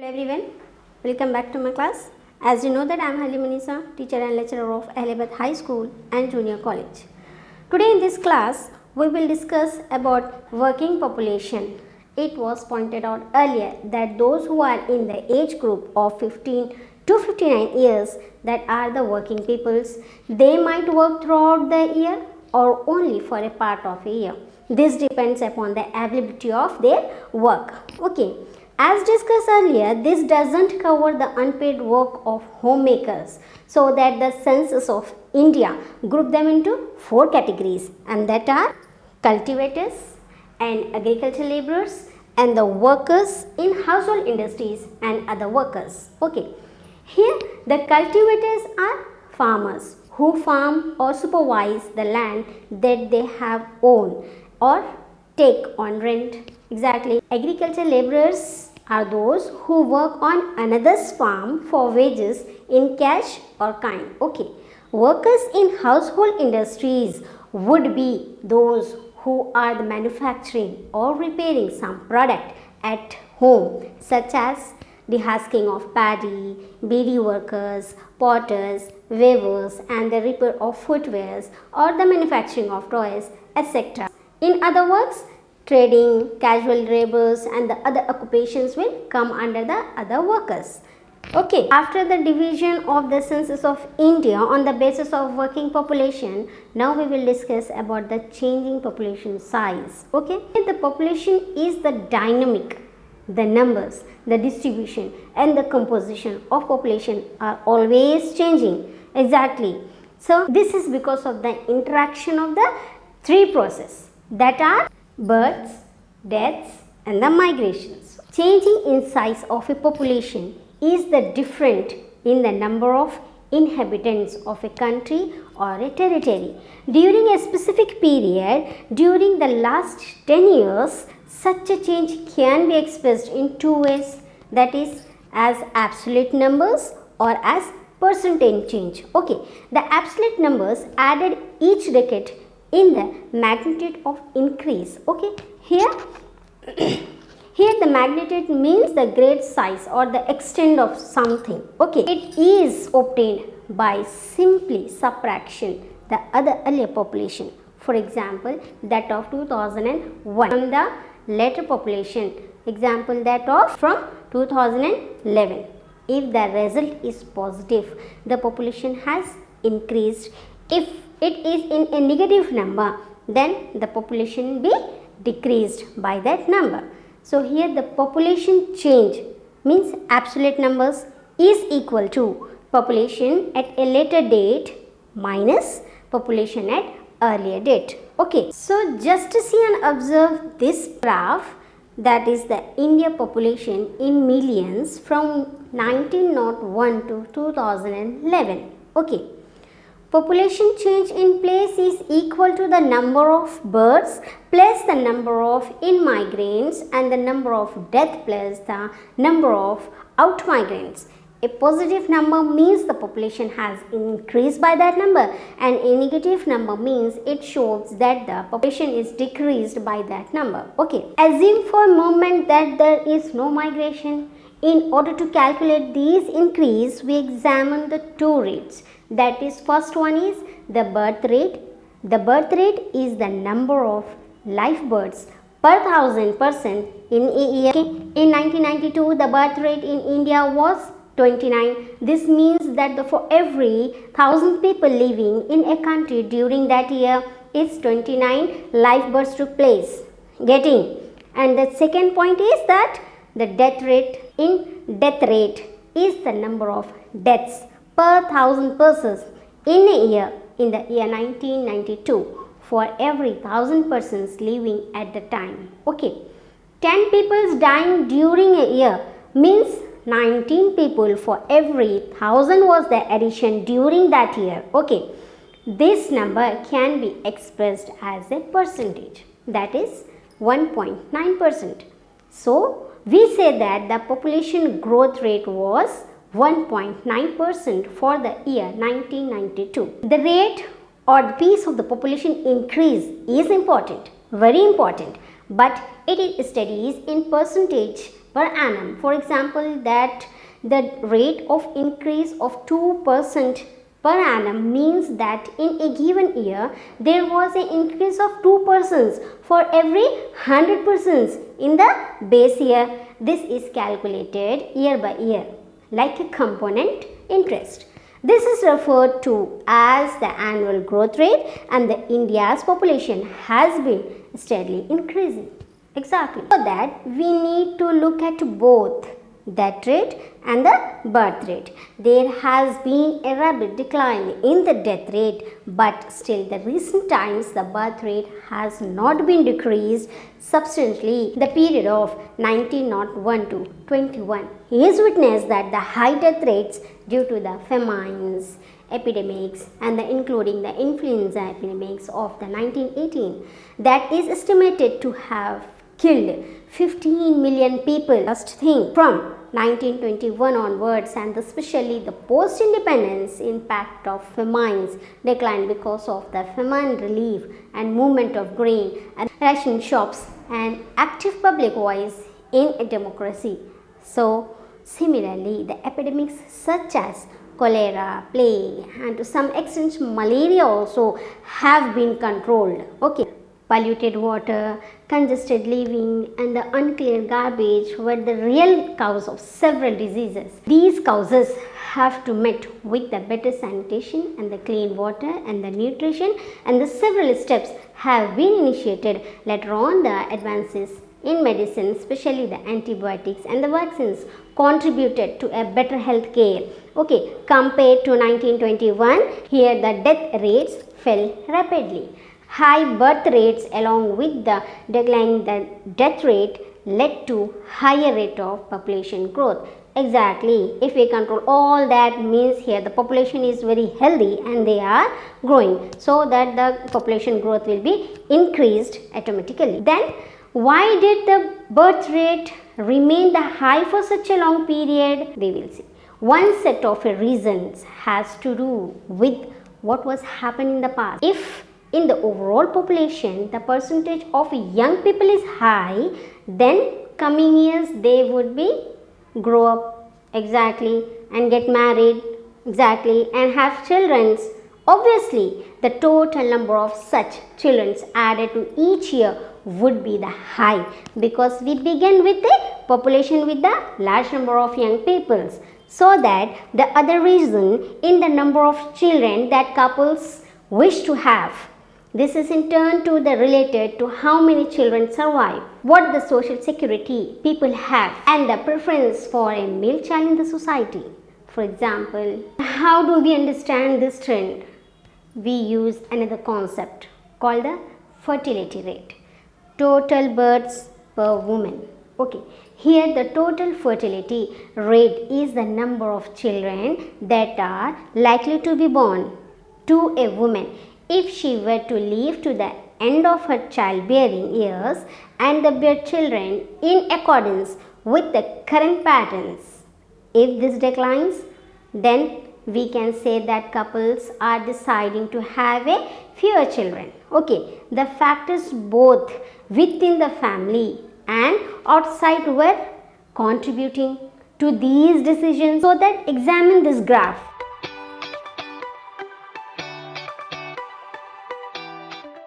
everyone, welcome back to my class. As you know that I am Halimanisa, teacher and lecturer of Allahabad High School and Junior College. Today in this class, we will discuss about working population. It was pointed out earlier that those who are in the age group of 15 to 59 years, that are the working peoples, they might work throughout the year or only for a part of a year. This depends upon the availability of their work. Okay. As discussed earlier, this doesn't cover the unpaid work of homemakers, so that the census of India grouped them into 4 categories, and that are cultivators and agricultural laborers and the workers in household industries and other workers. Okay. Here the cultivators are farmers who farm or supervise the land that they have owned or take on rent. Exactly. Agricultural laborers are those who work on another's farm for wages in cash or kind. Okay. Workers in household industries would be those who are the manufacturing or repairing some product at home, such as the husking of paddy, beedi workers, potters, weavers, and the repair of footwears or the manufacturing of toys, etc. In other words, trading, casual laborers and the other occupations will come under the other workers. Okay, after the division of the census of India on the basis of working population, now we will discuss about the changing population size. Okay, the population is the dynamic. The numbers, the distribution and the composition of population are always changing. Exactly. So, this is because of the interaction of the 3 processes, that are births, deaths and the migrations. Changing in size of a population is the difference in the number of inhabitants of a country or a territory. During a specific period, during the last 10 years, such a change can be expressed in 2 ways, that is as absolute numbers or as percentage change. Okay, the absolute numbers added each decade in the magnitude of increase. Okay, here the magnitude means the great size or the extent of something. Okay, it is obtained by simply subtraction the other earlier population. For example, that of 2001 from the later population. Example, that of from 2011. If the result is positive, the population has increased. If it is in a negative number, then the population will be decreased by that number. So, here the population change means absolute numbers is equal to population at a later date minus population at earlier date. Okay. So, just to see and observe this graph, that is the India population in millions from 1901 to 2011. Okay. Population change in place is equal to the number of births plus the number of in-migrants and the number of death plus the number of out-migrants. A positive number means the population has increased by that number, and a negative number means it shows that the population is decreased by that number. Okay. Assume for a moment that there is no migration. In order to calculate these increase, we examine the 2 rates. That is, first one is the birth rate. The birth rate is the number of live births per 1000% in a year. In 1992, the birth rate in India was 29. This means that for every 1000 people living in a country during that year, it's 29 live births took place. Getting? And the second point is that the death rate is the number of deaths per 1000 persons in a year in the year 1992 for every 1000 persons living at the time. Okay. 10 people dying during a year means 19 people for every 1000 was the addition during that year. Okay. This number can be expressed as a percentage, that is 1.9%. So, we say that the population growth rate was 1.9% for the year 1992. The rate or the pace of the population increase is important, very important, but it studies in percentage per annum. For example, that the rate of increase of 2% per annum means that in a given year there was an increase of 2% for every 100% in the base year. This is calculated year by year like a component interest. This is referred to as the annual growth rate, and the India's population has been steadily increasing. Exactly. For that, we need to look at both death rate and the birth rate. There has been a rapid decline in the death rate, but still the recent times the birth rate has not been decreased substantially. The period of 1901 to 21 is witnessed that the high death rates due to the famines, epidemics, and including the influenza epidemics of the 1918 that is estimated to have killed 15 million people. First thing from 1921 onwards, and especially the post-independence impact of famines declined because of the famine relief and movement of grain and ration shops and active public voice in a democracy. So similarly, the epidemics such as cholera, plague, and to some extent malaria also have been controlled. Okay. Polluted water, congested living, and the unclear garbage were the real cause of several diseases. These causes have to met with the better sanitation and the clean water and the nutrition, and the several steps have been initiated. Later on, the advances in medicine, especially the antibiotics and the vaccines, contributed to a better health care. Okay, compared to 1921, here the death rates fell rapidly. High birth rates along with the decline in the death rate led to higher rate of population growth. Exactly, if we control all that means here the population is very healthy and they are growing, so that the population growth will be increased automatically. Then why did the birth rate remain the high for such a long period? We will see. One set of reasons has to do with what was happening in the past. If in the overall population the percentage of young people is high, then coming years they would be grow up exactly and get married exactly and have children. Obviously the total number of such children added to each year would be the high, because we begin with a population with the large number of young peoples. So that the other reason in the number of children that couples wish to have, this is in turn to the related to how many children survive, what the social security people have, and the preference for a male child in the society. For example, how do we understand this trend? We use another concept called the fertility rate, total births per woman. Okay, here the total fertility rate is the number of children that are likely to be born to a woman if she were to live to the end of her childbearing years and bear children in accordance with the current patterns. If this declines, then we can say that couples are deciding to have a fewer children. Okay, the factors both within the family and outside were contributing to these decisions. So that examine this graph.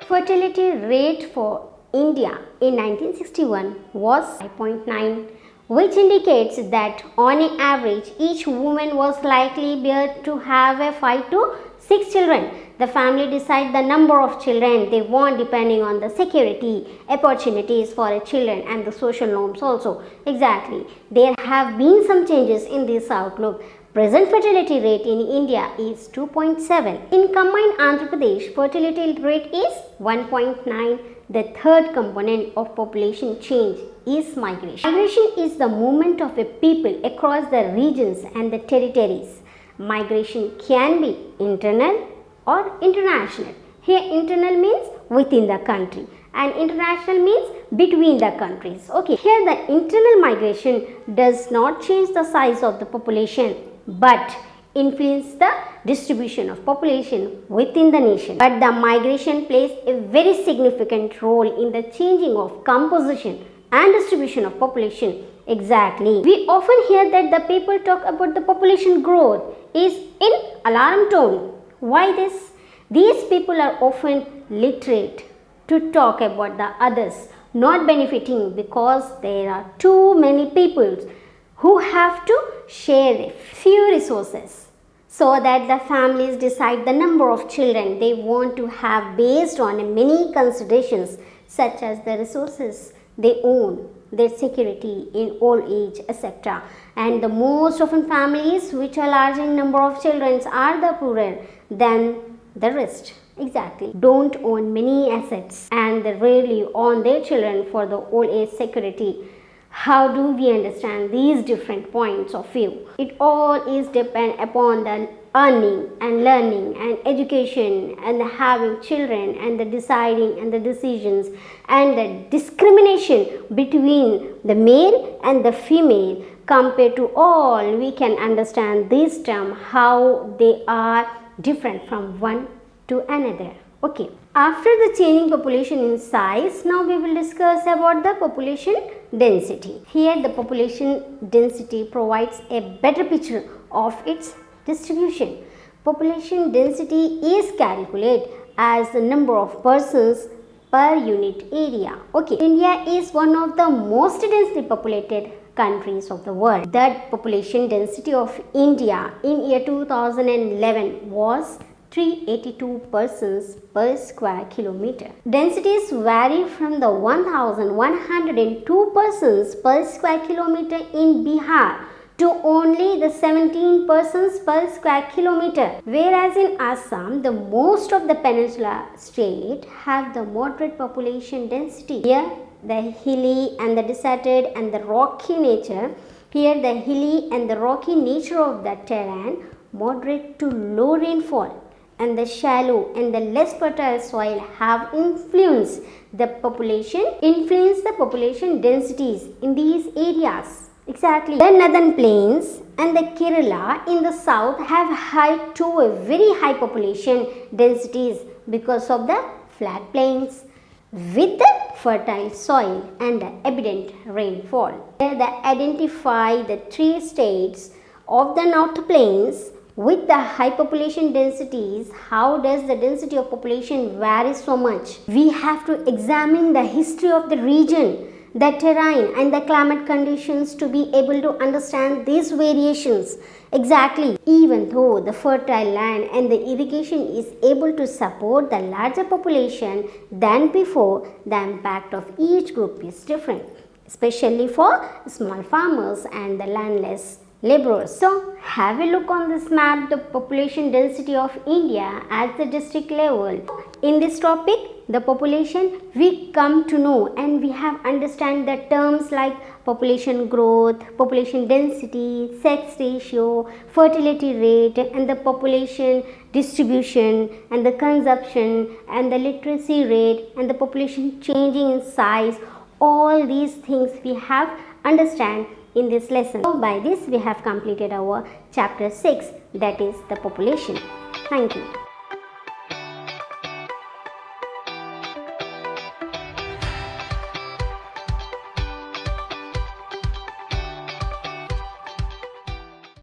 Fertility rate for India in 1961 was 5.9, which indicates that on an average each woman was likely to have a 5 to 6 children. The family decide the number of children they want depending on the security, opportunities for children, and the social norms also. Exactly, there have been some changes in this outlook. Present fertility rate in India is 2.7. In combined Andhra Pradesh, fertility rate is 1.9. The third component of population change is migration. Migration is the movement of a people across the regions and the territories. Migration can be internal or international. Here internal means within the country and international means between the countries. Okay, here the internal migration does not change the size of the population but influence the distribution of population within the nation. But the migration plays a very significant role in the changing of composition and distribution of population. Exactly. We often hear that the people talk about the population growth is in alarm tone. Why this? These people are often literate to talk about the others not benefiting because there are too many people who have to share few resources, so that the families decide the number of children they want to have based on many considerations such as the resources they own, their security in old age, etc. And the most often families which are large in number of children are the poorer than the rest. Exactly. Don't own many assets and they rarely own their children for the old age security. How do we understand these different points of view? It all is depend upon the earning and learning and education and the having children and the deciding and the decisions and the discrimination between the male and the female. Compared to all, we can understand this term how they are different from one to another. Okay. After the changing population in size, now we will discuss about the population density. Here the population density provides a better picture of its distribution. Population density is calculated as the number of persons per unit area. Okay. India is one of the most densely populated countries of the world. The population density of India in year 2011 was 382 persons per square kilometer. Densities vary from the 1102 persons per square kilometer in Bihar to only the 17 persons per square kilometer, whereas in Assam the most of the peninsula state have the moderate population density. Here the hilly and the deserted and the rocky nature, here the hilly and the rocky nature of the terrain, moderate to low rainfall, and the shallow and the less fertile soil have influenced the population densities in these areas. Exactly. The northern plains and the Kerala in the south have high to a very high population densities because of the flat plains with the fertile soil and the abundant rainfall. Here they identify the three states of the north plains with the high population densities. How does the density of population vary so much? We have to examine the history of the region, the terrain and the climate conditions to be able to understand these variations. Exactly. Even though the fertile land and the irrigation is able to support the larger population than before, the impact of each group is different, especially for small farmers and the landless laborers. So, have a look on this map, the population density of India at the district level. In this topic, the population, we come to know and we have understand the terms like population growth, population density, sex ratio, fertility rate and the population distribution and the consumption and the literacy rate and the population changing in size. All these things we have understand in this lesson. So by this we have completed our chapter 6, that is the population. Thank you.